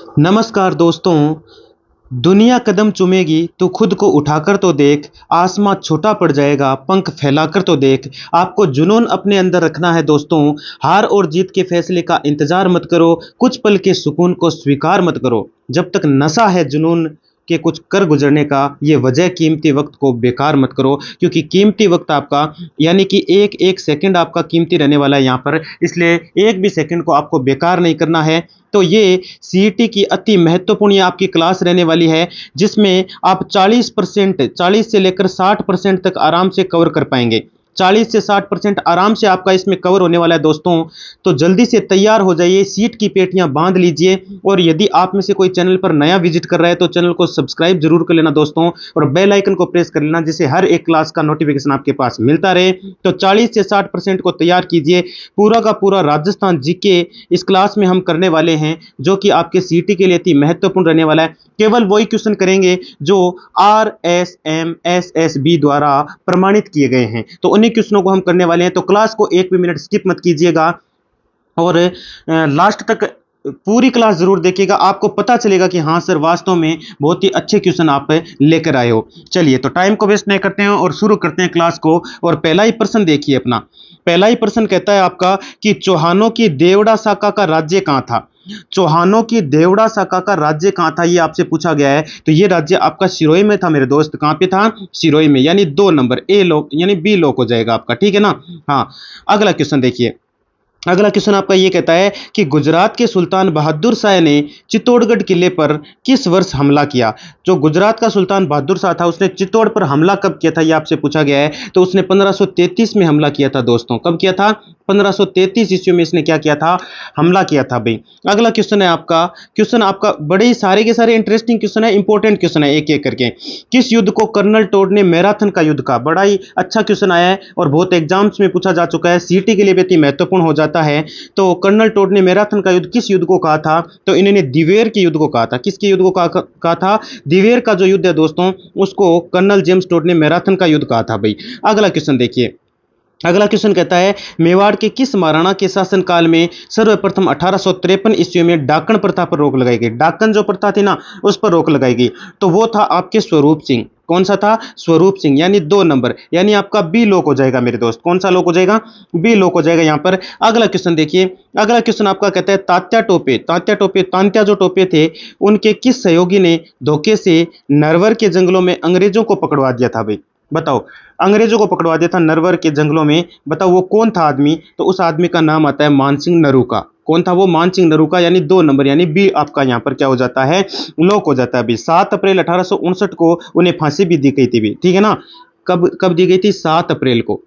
नमस्कार दोस्तों। दुनिया कदम चूमेगी तो खुद को उठाकर तो देख, आसमां छोटा पड़ जाएगा पंख फैलाकर तो देख। आपको जुनून अपने अंदर रखना है दोस्तों। हार और जीत के फैसले का इंतजार मत करो, कुछ पल के सुकून को स्वीकार मत करो। जब तक नशा है जुनून के कुछ कर गुजरने का, ये वजह कीमती वक्त को बेकार मत करो, क्योंकि कीमती वक्त आपका यानी कि एक एक सेकंड आपका कीमती रहने वाला है यहाँ पर, इसलिए एक भी सेकंड को आपको बेकार नहीं करना है। तो ये सीईटी की अति महत्वपूर्ण ये आपकी क्लास रहने वाली है, जिसमें आप 40% 40 से लेकर 60% तक आराम से कवर कर पाएंगे। 40 से 60% आराम से आपका इसमें कवर होने वाला है दोस्तों। तो जल्दी से तैयार हो जाइए, सीट की पेटियां बांध लीजिए। और यदि आप में से कोई चैनल पर नया विजिट कर रहा है तो चैनल को सब्सक्राइब जरूर कर लेना दोस्तों, और बेल आइकन को प्रेस कर लेना, जिससे हर एक क्लास का नोटिफिकेशन आपके पास मिलता रहे। तो 40 से 60% को तैयार कीजिए। पूरा का पूरा राजस्थान जीके इस क्लास में हम करने वाले हैं, जो कि आपके सीटी के लिए अति महत्वपूर्ण रहने वाला है। केवल वही क्वेश्चन करेंगे जो RSMSSB द्वारा प्रमाणित किए गए हैं, तो उन्हीं क्वेश्चनों को हम करने वाले हैं। तो क्लास को एक भी मिनट स्किप मत कीजिएगा, और लास्ट तक पूरी क्लास जरूर देखिएगा। आपको पता चलेगा कि हाँ सर, वास्तव में बहुत ही अच्छे क्वेश्चन आप लेकर आए हो। चलिए, तो टाइम को वेस्ट नहीं करते हैं और शुरू करते हैं क्लास को। और पहला ही प्रश्न देखिए अपना। पहला ही प्रश्न कहता है आपका कि चौहानों की देवड़ा शाखा का राज्य कहाँ था। चौहानों की देवड़ा शाखा का राज्य कहाँ था, ये आपसे पूछा गया है। तो ये राज्य आपका सिरोही में था मेरे दोस्त। कहाँ पे था? सिरोही में, यानी 2 नंबर ए लोक यानी बी लोक हो जाएगा आपका, ठीक है ना। हाँ, अगला क्वेश्चन देखिए। अगला क्वेश्चन आपका ये कहता है कि गुजरात के सुल्तान बहादुर शाह ने चित्तौड़गढ़ किले पर किस वर्ष हमला किया। जो गुजरात का सुल्तान बहादुर शाह था, उसने चित्तौड़ पर हमला कब किया था, ये आपसे पूछा गया है। तो उसने 1533 में हमला किया था दोस्तों। कब किया था? 1533 ईस्वी में इसने क्या किया था? हमला किया था भाई। अगला क्वेश्चन है आपका, क्वेश्चन आपका बड़े ही सारे के सारे इंटरेस्टिंग क्वेश्चन है, इंपॉर्टेंट क्वेश्चन है, एक एक करके। किस युद्ध को कर्नल टोड ने मैराथन का युद्ध कहा? बड़ा ही अच्छा क्वेश्चन आया है और बहुत एग्जाम्स में पूछा जा चुका है, सीटी के लिए भी अति महत्वपूर्ण हो जाता है। तो कर्नल टोड ने मैराथन का युद्ध किस युद्ध को कहा था? तो इन्होंने दिवेर के युद्ध को कहा था। किसके युद्ध को कहा था? दिवेर का जो युद्ध है दोस्तों, उसको कर्नल जेम्स टोड ने मैराथन का युद्ध कहा था भाई। अगला क्वेश्चन देखिए। अगला क्वेश्चन कहता है, मेवाड़ के किस महाराणा के शासनकाल में सर्वप्रथम 1853 ईस्वी में डाकन प्रथा पर रोक लगाई गई? डाकन जो प्रथा थी ना, उस पर रोक लगाई गई। तो वो था आपके स्वरूप सिंह। कौन सा था? स्वरूप सिंह, यानी 2 नंबर, यानी आपका बी लोक हो जाएगा मेरे दोस्त। कौन सा लोक हो जाएगा? बी लोक हो जाएगा यहाँ पर। अगला क्वेश्चन देखिए। अगला क्वेश्चन आपका कहता है, तात्या टोपे तांत्या जो टोपे थे, उनके किस सहयोगी ने धोखे से नरवर के जंगलों में अंग्रेजों को पकड़वा दिया था भाई? बताओ, अंग्रेजों को पकड़वा दिया था नरवर के जंगलों में। बताओ वो कौन था आदमी? तो उस आदमी का नाम आता है मानसिंह नरूका। कौन था वो? मानसिंह नरूका, यानी 2 नंबर, यानी बी आपका यहाँ पर क्या हो जाता है? लोक हो जाता है अभी। 7 अप्रैल 1859 को उन्हें फांसी भी दी गई थी भी, ठीक है ना। कब कब दी गई थी? 7 अप्रैल को।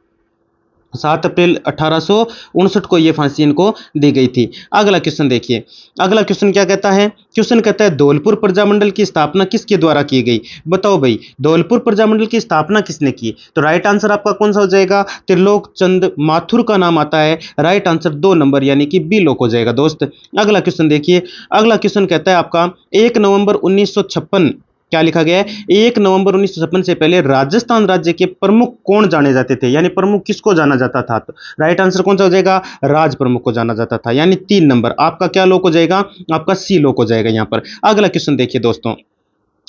7 अप्रैल 1859 को ये फांसी इनको दी गई थी। अगला क्वेश्चन देखिए। अगला क्वेश्चन क्या कहता है? क्वेश्चन कहता है, धौलपुर प्रजामंडल की स्थापना किसके द्वारा की गई? बताओ भाई, धौलपुर प्रजामंडल की स्थापना किसने की? तो राइट आंसर आपका कौन सा हो जाएगा? त्रिलोक चंद माथुर का नाम आता है। राइट आंसर 2 नंबर, यानी कि बी लोक हो जाएगा दोस्त। अगला क्वेश्चन देखिए। अगला क्वेश्चन कहता है आपका, 1 नवंबर 1956, क्या लिखा गया है? 1 नवंबर 1956 से पहले राजस्थान राज्य के प्रमुख कौन जाने जाते थे, यानी प्रमुख किसको जाना जाता था? तो राइट आंसर कौन सा हो जाएगा? राज प्रमुख को जाना जाता था, यानी 3 नंबर आपका क्या लोक हो जाएगा? आपका सी लोक हो जाएगा यहाँ पर। अगला क्वेश्चन देखिए दोस्तों।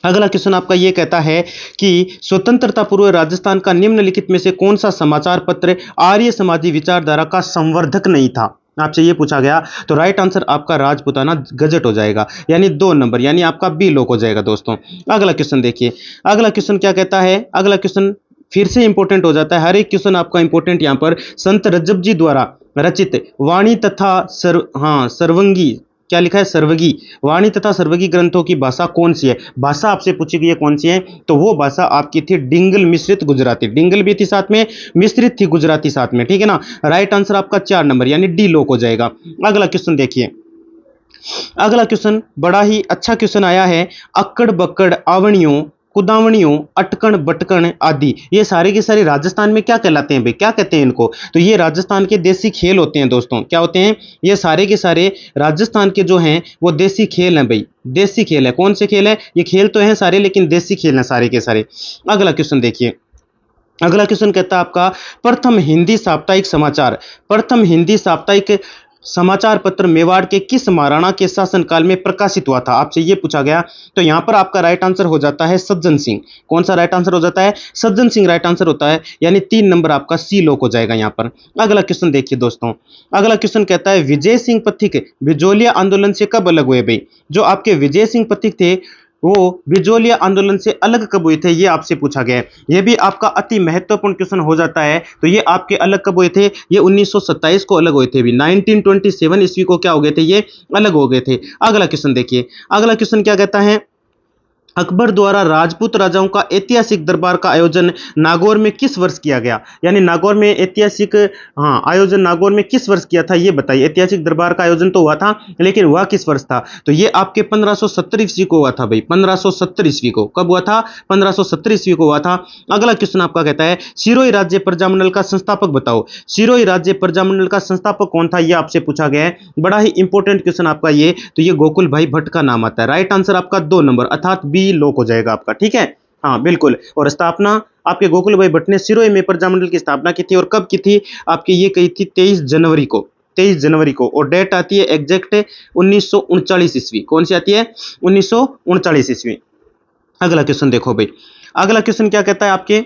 अगला क्वेश्चन आपका ये कहता है कि स्वतंत्रता पूर्व राजस्थान का निम्नलिखित में से कौन सा समाचार पत्र आर्य समाजी विचारधारा का संवर्धक नहीं था? आपसे ये पूछा गया। तो राइट आंसर आपका राजपूताना गजट हो जाएगा, यानी 2 नंबर, यानी आपका बी लोक हो जाएगा दोस्तों। अगला क्वेश्चन देखिए। अगला क्वेश्चन क्या कहता है? अगला क्वेश्चन फिर से इंपॉर्टेंट हो जाता है, हर एक क्वेश्चन आपका इंपॉर्टेंट यहाँ पर। संत रज्जब जी द्वारा रचित वाणी तथा सर्वंगी, क्या लिखा है? सर्वगी। वाणी तथा सर्वगी ग्रंथों की भाषा कौन सी है? भाषा आपसे पूछी गई है कौन सी है? तो वो भाषा आपकी थी डिंगल मिश्रित गुजराती। डिंगल भी थी साथ में, मिश्रित थी गुजराती साथ में, ठीक है ना। राइट आंसर आपका 4 नंबर, यानी डी लोक हो जाएगा। अगला क्वेश्चन देखिए। अगला क्वेश्चन बड़ा ही अच्छा क्वेश्चन आया है। अक्कड़ बक्कड़ आवणियों, कुदावणियों, अटकण बटकण आदि, ये सारे के सारे राजस्थान में क्या कहलाते हैं भाई? क्या कहते हैं इनको? तो ये राजस्थान के देसी खेल होते हैं दोस्तों। क्या होते हैं? ये सारे के सारे राजस्थान के जो हैं वो देसी खेल हैं भाई। देसी खेल है। कौन से खेल है? ये खेल तो हैं सारे, लेकिन देसी खेल हैं सारे के सारे। अगला क्वेश्चन देखिए। अगला क्वेश्चन कहता है आपका, प्रथम हिंदी साप्ताहिक समाचार समाचार पत्र मेवाड़ के किस महाराणा के शासनकाल में प्रकाशित हुआ था, आपसे ये पूछा गया। तो यहां पर आपका राइट आंसर हो जाता है सज्जन सिंह। कौन सा राइट आंसर हो जाता है? सज्जन सिंह राइट आंसर होता है, यानी 3 नंबर आपका सी लोक हो जाएगा यहां पर। अगला क्वेश्चन देखिए दोस्तों, अगला क्वेश्चन कहता है विजय सिंह पथिक बिजोलिया आंदोलन से कब अलग हुए भाई? जो आपके विजय सिंह पथिक थे वो बिजोलिया आंदोलन से अलग कब हुए थे, ये आपसे पूछा गया है। ये भी आपका अति महत्वपूर्ण क्वेश्चन हो जाता है। तो ये आपके अलग कब हुए थे? ये 1927 को अलग हुए थे भी, 1927 ईस्वी को क्या हो गए थे? ये अलग हो गए थे। अगला क्वेश्चन देखिए, अगला क्वेश्चन क्या कहता है? अकबर द्वारा राजपूत राजाओं का ऐतिहासिक दरबार का आयोजन नागौर में किस वर्ष किया गया? यानी नागौर में ऐतिहासिक, हाँ, आयोजन नागौर में किस वर्ष किया था, ये बताइए। ऐतिहासिक दरबार का आयोजन तो हुआ था, लेकिन हुआ किस वर्ष था? तो ये आपके 1570 ईस्वी को हुआ था भाई, 1570 ईस्वी को। कब हुआ था? 1570 ईस्वी को हुआ था। अगला क्वेश्चन आपका कहता है सिरोही राज्य प्रजामंडल का संस्थापक बताओ। सिरोही राज्य प्रजामंडल का संस्थापक कौन था, ये आपसे पूछा गया है। बड़ा ही इंपॉर्टेंट क्वेश्चन आपका ये। तो ये गोकुल भाई भट्ट का नाम आता है। राइट आंसर आपका 2 नंबर अर्थात बी लोक हो जाएगा आपका, ठीक है। हाँ बिल्कुल। और स्थापना आपके गोकुल भाई भट्ट ने सिरोही में प्रजामंडल की स्थापना की थी, और कब की थी? आपकी ये कही थी 23 जनवरी को, 23 जनवरी को। और डेट आती है एग्जैक्ट 1939 ईस्वी। कौन सी आती है? 1939 ईस्वी। अगला क्वेश्चन देखो भाई, अगला क्वेश्चन क्या कहता है आपके?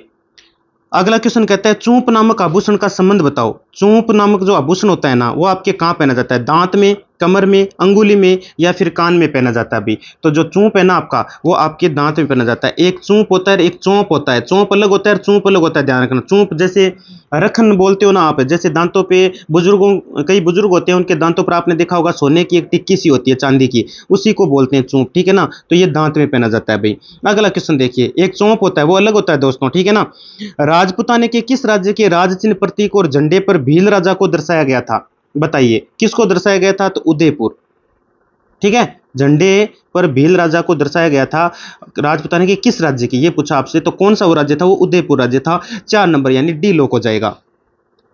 अगला क्वेश्चन कहता है चूंप नामक आभूषण का संबंध बताओ। चूंप नामक जो आभूषण होता है ना, वो आपके कहाँ पहना जाता है? दांत में, कमर में, अंगुली में, या फिर कान में पहना जाता है अभी? तो जो चूंप है ना आपका, वो आपके दांत में पहना जाता है। एक चूंप होता है, एक चौंप होता है। चौंप अलग होता है और चूंप अलग होता है, ध्यान रखना। चूंप जैसे रखन बोलते हो ना आप, जैसे दांतों पे बुजुर्गों, कई बुजुर्ग होते हैं उनके दांतों पर आपने देखा होगा सोने की एक टिक्की सी होती है, चांदी की, उसी को बोलते हैं चूंप, ठीक है ना। तो ये दांत में पहना जाता है भाई। अगला क्वेश्चन देखिए, एक चौंप होता है वो अलग होता है दोस्तों, ठीक है ना। राजपुताने के किस राज्य के राजचिन्ह, प्रतीक और झंडे पर भील राजा को दर्शाया गया था? बताइए किसको दर्शाया गया था? तो उदयपुर, ठीक है। झंडे पर भील राजा को दर्शाया गया था। राजपुताने के किस राज्य की, ये पूछा आपसे। तो कौन सा वो राज्य था? वो उदयपुर राज्य था। 4 नंबर यानी डी लोक हो जाएगा।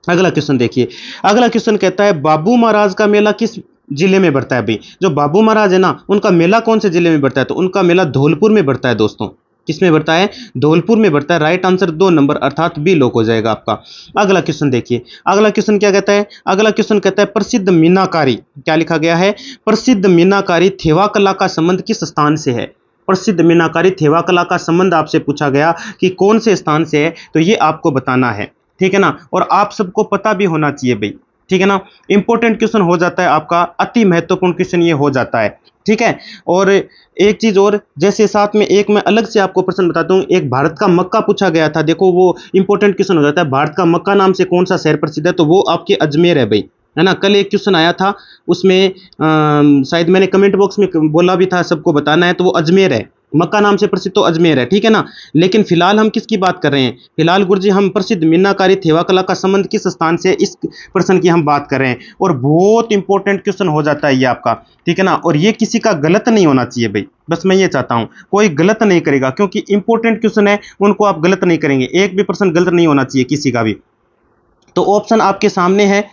अगला क्वेश्चन देखिए, अगला क्वेश्चन कहता है बाबू महाराज का मेला किस जिले में बढ़ता है भाई? जो बाबू महाराज है ना, उनका मेला कौन से जिले में बढ़ता है? तो उनका मेला धौलपुर में बढ़ता है दोस्तों। किस में बढ़ता है? धौलपुर में बढ़ता है। राइट आंसर 2 नंबर अर्थात बी लोक हो जाएगा आपका। अगला क्वेश्चन देखिए, अगला क्वेश्चन क्या कहता है? अगला क्वेश्चन कहता है प्रसिद्ध मीनाकारी, क्या लिखा गया है? प्रसिद्ध मीनाकारी थेवा कला का संबंध किस स्थान से है? प्रसिद्ध मीनाकारी थेवा कला का संबंध आपसे पूछा गया कि कौन से स्थान से है, तो ये आपको बताना है, ठीक है ना। और आप सबको पता भी होना चाहिए भाई, ठीक है ना। इंपॉर्टेंट क्वेश्चन हो जाता है आपका, अति महत्वपूर्ण क्वेश्चन ये हो जाता है, ठीक है। और एक चीज और, जैसे साथ में एक मैं अलग से आपको प्रश्न बताता हूँ। एक भारत का मक्का पूछा गया था, देखो वो इंपॉर्टेंट क्वेश्चन हो जाता है। भारत का मक्का नाम से कौन सा शहर प्रसिद्ध है? तो वो आपके अजमेर है भाई, है ना। कल एक क्वेश्चन आया था उसमें, शायद मैंने कमेंट बॉक्स में बोला भी था, सबको बताना है। तो वो अजमेर है, मक्का नाम से प्रसिद्ध तो अजमेर है, ठीक है ना। लेकिन फिलहाल हम किसकी बात कर रहे हैं? फिलहाल गुरुजी हम प्रसिद्ध मीनाकारी थेवा कला का संबंध किस स्थान से, इस प्रश्न की हम बात कर रहे हैं। और बहुत इंपॉर्टेंट क्वेश्चन हो जाता है ये आपका, ठीक है ना। और ये किसी का गलत नहीं होना चाहिए भाई, बस मैं ये चाहता हूं कोई गलत नहीं करेगा, क्योंकि इंपॉर्टेंट क्वेश्चन है, उनको आप गलत नहीं करेंगे। एक भी प्रश्न गलत नहीं होना चाहिए किसी का भी। तो ऑप्शन आपके सामने है,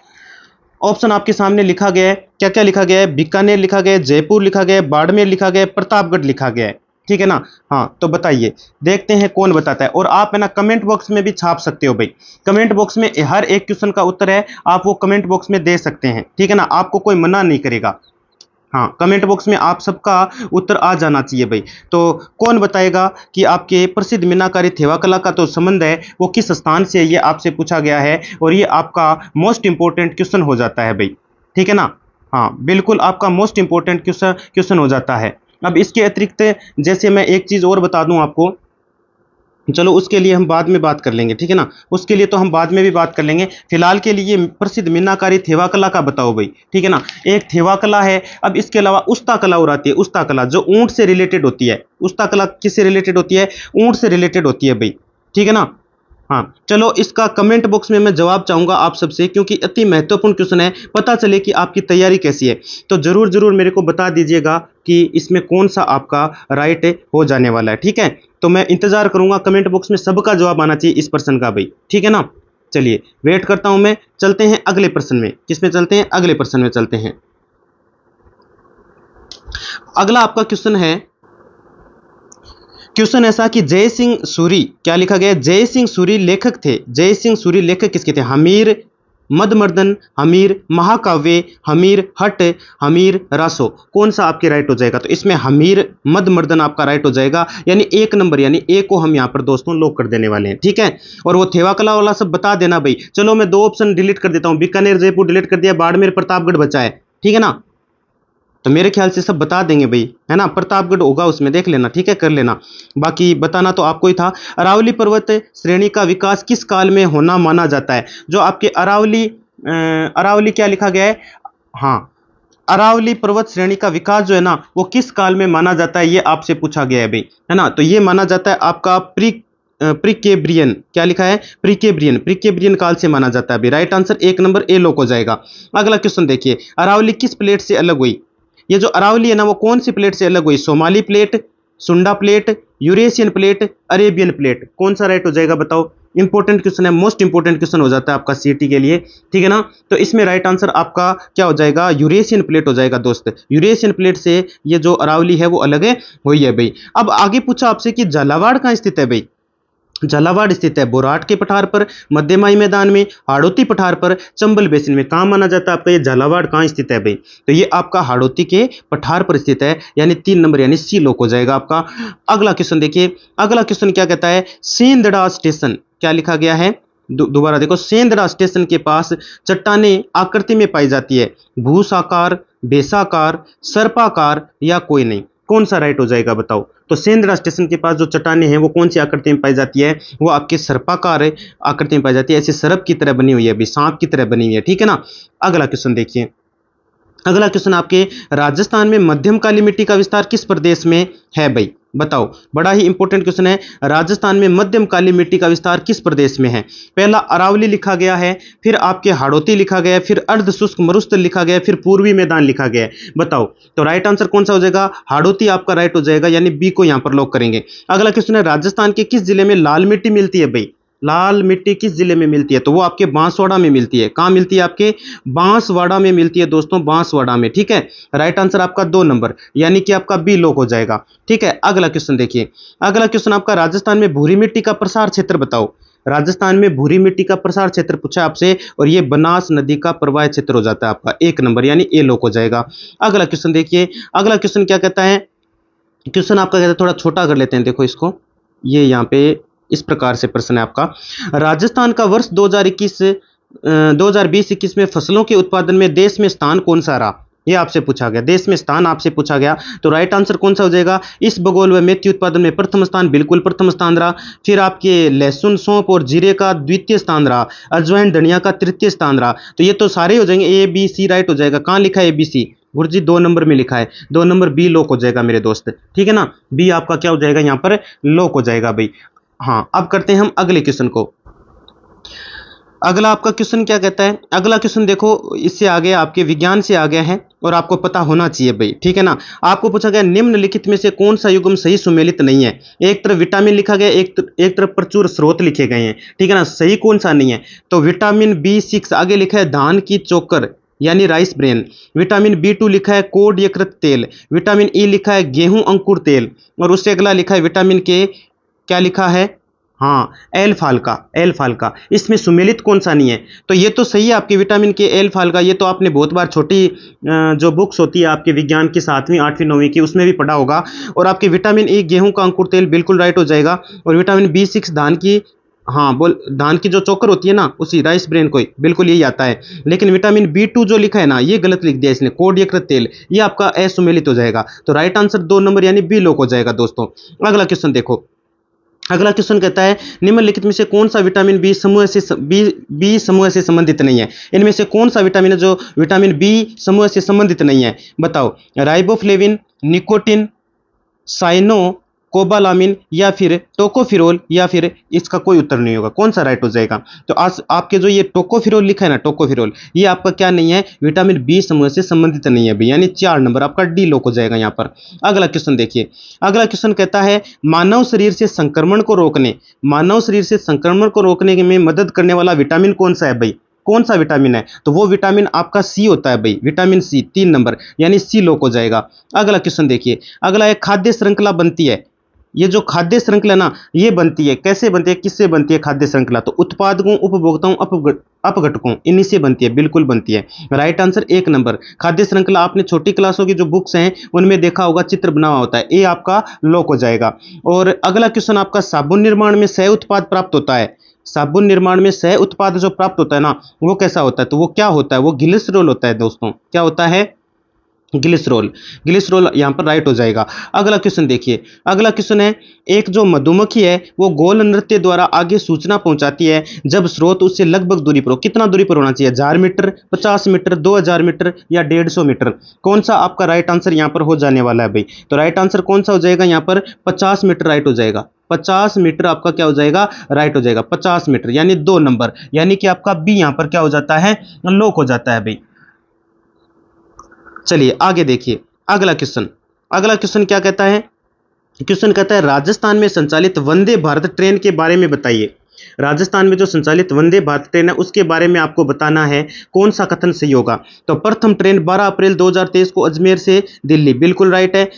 ऑप्शन आपके सामने लिखा गया है। क्या क्या लिखा गया है? बीकानेर लिखा गया है, जयपुर लिखा गया है, बाड़मेर लिखा गया है, प्रतापगढ़ लिखा गया है, ठीक है ना। हाँ तो बताइए, देखते हैं कौन बताता है। और आप है ना कमेंट बॉक्स में भी छाप सकते हो भाई। कमेंट बॉक्स में हर एक क्वेश्चन का उत्तर है, आप वो कमेंट बॉक्स में दे सकते हैं, ठीक है ना। आपको कोई मना नहीं करेगा। हाँ कमेंट बॉक्स में आप सबका उत्तर आ जाना चाहिए भाई। तो कौन बताएगा कि आपके प्रसिद्ध मीनाकारी थेवा कला का तो संबंध है वो किस स्थान से, ये आपसे पूछा गया है। और ये आपका मोस्ट इंपॉर्टेंट क्वेश्चन हो जाता है भाई, ठीक है ना। हाँ बिल्कुल आपका मोस्ट इंपॉर्टेंट क्वेश्चन हो जाता है। अब इसके अतिरिक्त जैसे मैं एक चीज़ और बता दूं आपको, चलो उसके लिए हम बाद में बात कर लेंगे, ठीक है ना। उसके लिए तो हम बाद में भी बात कर लेंगे। फिलहाल के लिए प्रसिद्ध मीनाकारी थेवा कला का बताओ भाई, ठीक है ना। एक थेवा कला है, अब इसके अलावा उस्ता कला और आती है। उस्ता कला जो ऊंट से रिलेटेड होती है। उस्ता कला किससे रिलेटेड होती है? ऊंट से रिलेटेड होती है भाई, ठीक है ना। हाँ चलो इसका कमेंट बॉक्स में मैं जवाब चाहूंगा आप सबसे, क्योंकि अति महत्वपूर्ण क्वेश्चन है, पता चले कि आपकी तैयारी कैसी है। तो जरूर जरूर मेरे को बता दीजिएगा कि इसमें कौन सा आपका राइट हो जाने वाला है, ठीक है। तो मैं इंतजार करूंगा, कमेंट बॉक्स में सबका जवाब आना चाहिए इस प्रश्न का भाई, ठीक है ना। चलिए वेट करता हूं मैं। चलते हैं अगले प्रश्न में। किसमें चलते हैं? अगले प्रश्न में चलते हैं। अगला आपका क्वेश्चन है, क्वेश्चन ऐसा कि जय सिंह सूरी, क्या लिखा गया? जय सिंह सूरी लेखक थे। जय सिंह सूरी लेखक किसके थे? हमीर, मदमर्दन, हमीर, महाकाव्य, हमीर हट, हमीर रासो, कौन सा आपके राइट हो जाएगा? तो इसमें हमीर मदमर्दन आपका राइट हो जाएगा, यानी एक नंबर, यानी ए को हम यहाँ पर दोस्तों लॉक कर देने वाले हैं, ठीक है। और वो थेवा कला वाला सब बता देना भाई। चलो मैं 2 ऑप्शन डिलीट कर देता हूँ, बीकानेर जयपुर डिलीट कर दिया, बाड़मेर प्रतापगढ़ बचा है, ठीक है ना। तो मेरे ख्याल से सब बता देंगे भाई, है ना, प्रतापगढ़ होगा उसमें, देख लेना, ठीक है, कर लेना। बाकी बताना तो आपको ही था। अरावली पर्वत श्रेणी का विकास किस काल में होना माना जाता है? जो आपके अरावली क्या लिखा गया है? हाँ, अरावली पर्वत श्रेणी का विकास जो है ना, वो किस काल में माना जाता है, ये आपसे पूछा गया है भाई, है ना। तो ये माना जाता है आपका प्रीकेब्रियन, क्या लिखा है? प्रीकेब्रियन, प्रीकेब्रियन काल से माना जाता है भाई। राइट आंसर 1 नंबर ए लोक हो जाएगा। अगला क्वेश्चन देखिए, अरावली किस प्लेट से अलग हुई? ये जो अरावली है ना, वो कौन सी प्लेट से अलग हुई? सोमाली प्लेट, सुंडा plate, Eurasian plate, Arabian plate, कौन सा राइट हो जाएगा बताओ? इंपॉर्टेंट क्वेश्चन है, मोस्ट इंपॉर्टेंट क्वेश्चन हो जाता है आपका सीटी के लिए, ठीक है ना। तो इसमें राइट आंसर आपका क्या हो जाएगा? यूरेशियन प्लेट हो जाएगा दोस्त। यूरेशियन प्लेट से ये जो अरावली है वो अलग है, हुई है भाई। अब आगे पूछा आपसे कि झालावाड़ कहाँ स्थित है भाई? झालावाड़ स्थित है बोराट के पठार पर, मध्यमाई मैदान में, हाड़ौती पठार पर, चंबल बेसिन में। कहाँ माना जाता है आपका ये झालावाड़ कहाँ स्थित है भाई? तो ये आपका हाड़ौती के पठार पर स्थित है, यानी 3 नंबर, यानी सी लोक हो जाएगा आपका। अगला क्वेश्चन देखिए, अगला क्वेश्चन क्या कहता है? सेंदड़ा स्टेशन, क्या लिखा गया है? दोबारा देखो, सेंदड़ा स्टेशन के पास चट्टाने आकृति में पाई जाती है, भूसाकार, बेसाकार, सर्पाकार या कोई नहीं, कौन सा राइट हो जाएगा बताओ? तो सेंदड़ा स्टेशन के पास जो चट्टानें हैं वो कौन सी आकृति में पाई जाती है? वो आपके सर्पाकार आकृति में पाई जाती है, ऐसे सर्प की तरह बनी हुई है, अभी सांप की तरह बनी हुई है, ठीक है ना। अगला क्वेश्चन देखिए, अगला क्वेश्चन आपके, राजस्थान में मध्यम काली मिट्टी का विस्तार किस प्रदेश में है भाई? बताओ, बड़ा ही इंपॉर्टेंट क्वेश्चन है। राजस्थान में मध्यम काली मिट्टी का विस्तार किस प्रदेश में है? पहला अरावली लिखा गया है, फिर आपके हाड़ौती लिखा गया है, फिर अर्ध शुष्क मरुस्थल लिखा गया है, फिर पूर्वी मैदान लिखा गया है। बताओ, तो राइट आंसर कौन सा हो जाएगा? हाड़ौती आपका राइट हो जाएगा, यानी बी को यहां पर लॉक करेंगे। अगला क्वेश्चन है, राजस्थान के किस जिले में लाल मिट्टी मिलती है भाई? लाल मिट्टी किस जिले में मिलती है? तो वो आपके बांसवाड़ा में मिलती है। कहाँ मिलती है? आपके बांसवाड़ा में मिलती है दोस्तों, बांसवाड़ा में, ठीक है। राइट आंसर आपका 2 नंबर, यानी कि आपका बी लोक हो जाएगा, ठीक है। अगला क्वेश्चन देखिए, अगला क्वेश्चन आपका, राजस्थान में भूरी मिट्टी का प्रसार क्षेत्र बताओ। राजस्थान में भूरी मिट्टी का प्रसार क्षेत्र पूछा आपसे, और ये बनास नदी का प्रवाह क्षेत्र हो जाता है आपका, 1 नंबर, यानी ए लोक हो जाएगा। अगला क्वेश्चन देखिए, अगला क्वेश्चन क्या कहता है? क्वेश्चन आपका कहता है, थोड़ा छोटा कर लेते हैं, देखो इसको, ये यहाँ पे इस प्रकार से प्रश्न है आपका, राजस्थान का वर्ष 2020-21 में फसलों के उत्पादन में देश में स्थान कौन सा रहा? ये आपसे पूछा गया, देश में स्थान आपसे पूछा गया, तो राइट आंसर कौन सा हो जाएगा? इस बगोल व मेथी उत्पादन में प्रथम स्थान, बिल्कुल प्रथम स्थान रहा। फिर आपके लहसुन, सौंफ और जीरे का द्वितीय स्थान रहा, अजवाइन, धनिया का तृतीय स्थान रहा। तो ये तो सारे हो जाएंगे, ए बी सी राइट हो जाएगा। कहाँ लिखा है A B C? Guruji 2 number में लिखा है, 2 नंबर बी लोक हो जाएगा मेरे दोस्त, ठीक है ना। बी आपका क्या हो जाएगा यहाँ पर? लोक हो जाएगा भाई। हाँ, अब करते हैं हम अगले क्वेश्चन को। अगला आपका क्वेश्चन क्या कहता है? अगला क्वेश्चन देखो, इससे आगे आपके विज्ञान से आ गया है, और आपको पता होना चाहिए भाई, ठीक है ना। आपको पूछा गया, निम्नलिखित में से कौन सा युग्म सही सुमेलित नहीं है? एक तरफ विटामिन लिखा गया, एक तरफ प्रचुर स्रोत लिखे गए हैं, ठीक है ना। सही कौन सा नहीं है? तो विटामिन B6 आगे लिखा है धान की चोकर, यानी राइस ब्रेन। विटामिन B2 लिखा है कोड यकृत तेल। विटामिन E लिखा है गेहूं अंकुर तेल। और उससे अगला लिखा है विटामिन K, क्या लिखा है? हाँ, एल फाल्का, एल फाल्का। इसमें सुमेलित कौन सा नहीं है? तो ये तो सही है आपके विटामिन के, एल फाल्का, ये तो आपने बहुत बार छोटी जो बुक्स होती है आपके विज्ञान की 7वीं 8वीं 9वीं की, उसमें भी पढ़ा होगा। और आपके विटामिन ई गेहूं का अंकुर तेल बिल्कुल राइट हो जाएगा। और विटामिन B6 धान की, हाँ बोल, धान की जो चोकर होती है ना, उसी राइस ब्रेन को बिल्कुल यही आता है। लेकिन विटामिन B2 जो लिखा है ना, ये गलत लिख दिया इसने, कोड यकृत तेल, ये आपका असुमेलित हो जाएगा। तो राइट आंसर 2 नंबर, यानी बी लोक हो जाएगा दोस्तों। अगला क्वेश्चन देखो, अगला क्वेश्चन कहता है, निम्नलिखित में से कौन सा विटामिन बी समूह से संबंधित नहीं है? इनमें से कौन सा विटामिन है जो विटामिन बी समूह से संबंधित नहीं है? बताओ, राइबोफ्लेविन, निकोटिन, साइनो कोबालामिन या फिर टोकोफिरोल, या फिर इसका कोई उत्तर नहीं होगा। कौन सा राइट हो जाएगा? तो आज आपके जो ये टोकोफिरोल लिखा है ना, टोकोफिरोल, ये आपका क्या नहीं है? विटामिन बी समूह से संबंधित नहीं है भाई, यानी 4 नंबर आपका डी लोक हो जाएगा यहाँ पर। अगला क्वेश्चन देखिए, अगला क्वेश्चन कहता है, मानव शरीर से संक्रमण को रोकने में मदद करने वाला विटामिन कौन सा है भाई? कौन सा विटामिन है? तो वो विटामिन आपका सी होता है भाई, विटामिन सी, 3 नंबर, यानी सी लोक हो जाएगा। अगला क्वेश्चन देखिए, अगला एक खाद्य श्रृंखला बनती है, ये जो खाद्य श्रृंखला ना, ये बनती है, कैसे बनती है, किससे बनती है खाद्य श्रृंखला? तो उत्पादकों, उपभोक्ताओं, अपघटकों, इन्हीं से बनती है, बिल्कुल बनती है। Right answer 1 number. खाद्य श्रृंखला आपने छोटी क्लासों की जो बुक्स हैं उनमें देखा होगा, चित्र बना हुआ होता है, ये आपका लॉक हो जाएगा। और अगला क्वेश्चन आपका, साबुन निर्माण में सह उत्पाद प्राप्त होता है। साबुन निर्माण में सह उत्पाद जो प्राप्त होता है ना, वो कैसा होता है? तो वो क्या होता है? वो ग्लिसरॉल होता है दोस्तों। क्या होता है? ग्लिसरॉल। ग्लिसरॉल यहाँ पर राइट हो जाएगा। अगला क्वेश्चन देखिए, अगला क्वेश्चन है, एक जो मधुमक्खी है वो गोल नृत्य द्वारा आगे सूचना पहुंचाती है जब स्रोत उससे लगभग दूरी पर हो। कितना दूरी पर होना चाहिए? 1000 मीटर, 50 मीटर, 2000 मीटर या 150 मीटर? कौन सा आपका राइट आंसर यहाँ पर हो जाने वाला है भाई? तो राइट आंसर कौन सा हो जाएगा यहाँ पर? 50 मीटर राइट हो जाएगा। 50 मीटर आपका क्या हो जाएगा? राइट हो जाएगा। 50 मीटर यानी 2 नंबर, यानी कि आपका बी यहाँ पर क्या हो जाता है? लॉक हो जाता है भाई। चलिए आगे देखिए, अगला क्वेश्चन। अगला क्वेश्चन क्या कहता है? क्वेश्चन कहता है, राजस्थान में संचालित वंदे भारत ट्रेन के बारे में बताइए। राजस्थान में जो संचालित वंदे भारत ट्रेन है उसके बारे में आपको बताना है, कौन सा कथन सही होगा? तो प्रथम ट्रेन 12 अप्रैल 2023 को अजमेर से दिल्ली, बिल्कुल राइट है।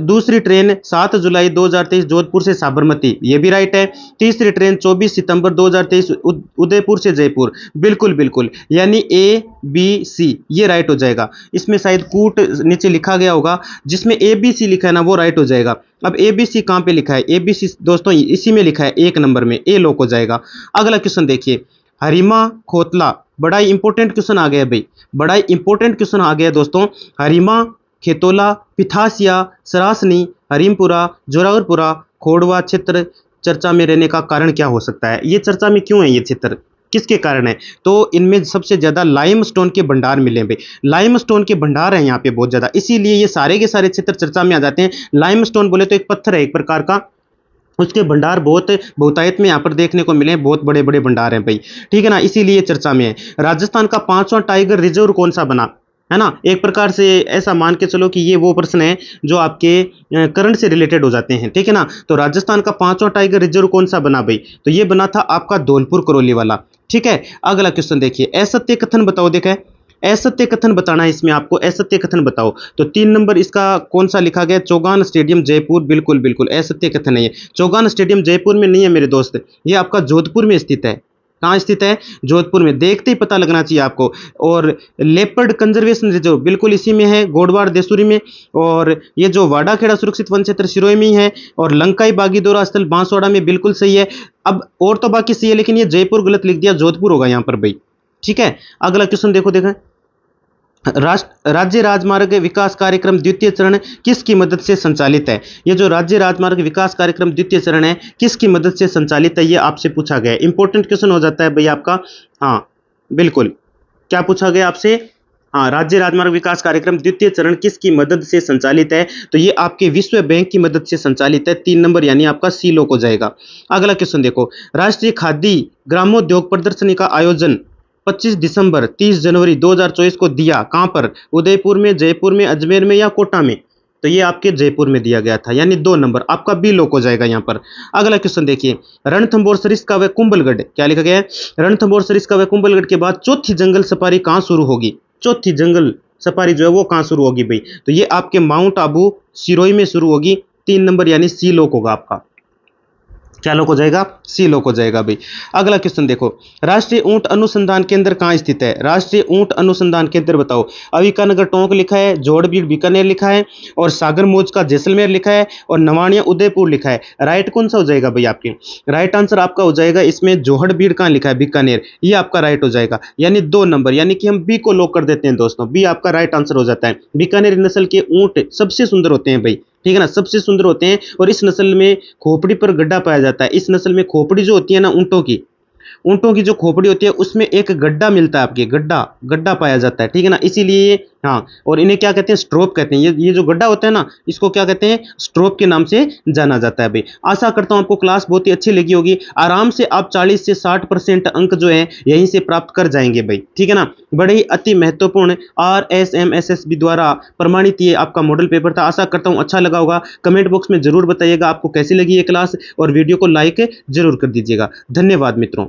दूसरी ट्रेन 7 जुलाई 2023 जोधपुर से साबरमती, ये भी राइट है। तीसरी ट्रेन 24 सितंबर 2023 उदयपुर से जयपुर, बिल्कुल बिल्कुल, यानी ए बी सी ये राइट हो जाएगा। इसमें शायद कूट नीचे लिखा गया होगा, जिसमें ए बी सी लिखा है ना वो राइट हो जाएगा। अब ए बी सी कहाँ पे लिखा है? ए बी सी दोस्तों इसी में लिखा है, 1 नंबर में, ए लॉक हो जाएगा। अगला क्वेश्चन देखिए, हरिमा खोतला, बड़ा ही इंपॉर्टेंट क्वेश्चन आ गया भाई, बड़ा ही इंपॉर्टेंट क्वेश्चन आ गया दोस्तों। हरिमा, खेतोला, पिथासिया, सरासनी, हरिमपुरा, जोरावरपुरा, खोड़वा क्षेत्र चर्चा में रहने का कारण क्या हो सकता है? ये चर्चा में क्यों है ये क्षेत्र, किसके कारण है? तो इनमें सबसे ज्यादा लाइमस्टोन के भंडार मिले हैं भाई, लाइमस्टोन के भंडार हैं यहाँ पे बहुत ज्यादा, इसीलिए ये सारे के सारे क्षेत्र चर्चा में आ जाते हैं। लाइमस्टोन बोले तो एक पत्थर है एक प्रकार का, उसके भंडार बहुत बहुतायत में यहाँ पर देखने को मिले हैं, बहुत बड़े बड़े भंडार हैं भाई, ठीक है ना, इसीलिए चर्चा में है। राजस्थान का 5वां टाइगर रिजर्व कौन सा बना? है ना, एक प्रकार से ऐसा मान के चलो कि ये वो प्रश्न है जो आपके करंट से रिलेटेड हो जाते हैं, ठीक है ना। तो राजस्थान का 5वां टाइगर रिजर्व कौन सा बना भाई? तो ये बना था आपका धौलपुर करौली वाला, ठीक है। अगला क्वेश्चन देखिए, असत्य कथन बताओ, देखा असत्य कथन बताना है इसमें आपको, असत्य कथन बताओ। तो 3 नंबर इसका कौन सा लिखा गया? चौगान स्टेडियम जयपुर, बिल्कुल बिल्कुल असत्य कथन है ये। चौगान स्टेडियम जयपुर में नहीं है मेरे दोस्त, ये आपका जोधपुर में स्थित है। कहाँ स्थित है? जोधपुर में, देखते ही पता लगना चाहिए आपको। और लेपर्ड कंजर्वेशन रिजर्व बिल्कुल इसी में है, गोडवाड़ देसूरी में। और ये जो वाडाखेड़ा सुरक्षित वन क्षेत्र सिरोही में ही है। और लंकाई बागीदोरा स्थल बांसवाड़ा में, बिल्कुल सही है। अब और तो बाकी सही है, लेकिन ये जयपुर गलत लिख दिया, जोधपुर होगा यहाँ पर भाई, ठीक है। अगला क्वेश्चन देखो, देखा राज्य राजमार्ग विकास कार्यक्रम द्वितीय चरण किसकी मदद से संचालित है? ये जो राज्य राजमार्ग विकास कार्यक्रम द्वितीय चरण है किसकी मदद से संचालित है, ये आपसे पूछा गया है। इंपॉर्टेंट क्वेश्चन हो जाता है भाई आपका। हाँ बिल्कुल, क्या पूछा गया आपसे? हाँ, राज्य राजमार्ग विकास कार्यक्रम द्वितीय चरण किसकी मदद से संचालित है? तो ये आपके विश्व बैंक की मदद से संचालित है। 3 नंबर यानी आपका सी लोक हो जाएगा। अगला क्वेश्चन देखो, राष्ट्रीय खादी ग्रामोद्योग प्रदर्शनी का आयोजन 25 दिसंबर 30 जनवरी 2024 को दिया कहां पर? उदयपुर में, जयपुर में, अजमेर में या कोटा में? तो ये आपके जयपुर में दिया गया था, यानी 2 नंबर आपका बी लोक हो जाएगा यहाँ पर। अगला क्वेश्चन देखिए, रणथंभौर सरिस्का व कुंभलगढ़, क्या लिखा गया है? रणथंभौर सरिस्का व कुंभलगढ़ के बाद चौथी जंगल सफारी कहाँ शुरू होगी? चौथी जंगल सफारी जो है वो कहाँ शुरू होगी भाई? तो ये आपके माउंट आबू सिरोही में शुरू होगी। 3 नंबर यानी सी लोक होगा आपका। क्या लोक हो जाएगा? सी लोक हो जाएगा भाई। अगला क्वेश्चन देखो, राष्ट्रीय ऊंट अनुसंधान केंद्र कहाँ स्थित है? राष्ट्रीय ऊंट अनुसंधान केंद्र बताओ। अविकानगर टोंक लिखा है, जोड़बीड़ बीकानेर लिखा है, और सागरमौज का जैसलमेर लिखा है, और नवाणिया उदयपुर लिखा है। राइट कौन सा हो जाएगा भाई आपके? राइट आंसर आपका हो जाएगा इसमें जोहड़बीड़ कहाँ लिखा है? बीकानेर, ये आपका राइट हो जाएगा, यानी 2 नंबर, यानी कि हम बी को लॉक कर देते हैं दोस्तों, बी आपका राइट आंसर हो जाता है। बीकानेर नस्ल के ऊंट सबसे सुंदर होते हैं भाई, ठीक है ना, सबसे सुंदर होते हैं। और इस नस्ल में खोपड़ी पर गड्ढा पाया जाता है। इस नस्ल में खोपड़ी जो होती है ना ऊंटों की जो खोपड़ी होती है उसमें एक गड्ढा मिलता है, आपके गड्ढा गड्ढा पाया जाता है, ठीक है ना, इसीलिए ये, हाँ, और इन्हें क्या कहते हैं? स्ट्रोप कहते हैं। ये जो गड्ढा होता है ना, इसको क्या कहते हैं? स्ट्रोप के नाम से जाना जाता है भाई। आशा करता हूं आपको क्लास बहुत ही अच्छी लगी होगी। आराम से आप 40 से 60% अंक जो है यहीं से प्राप्त कर जाएंगे भाई, ठीक है ना। बड़े ही अति महत्वपूर्ण RSMSSB द्वारा प्रमाणित ये आपका मॉडल पेपर था। आशा करता हूं अच्छा लगा होगा। कमेंट बॉक्स में जरूर बताइएगा आपको कैसी लगी ये क्लास, और वीडियो को लाइक जरूर कर दीजिएगा। धन्यवाद मित्रों।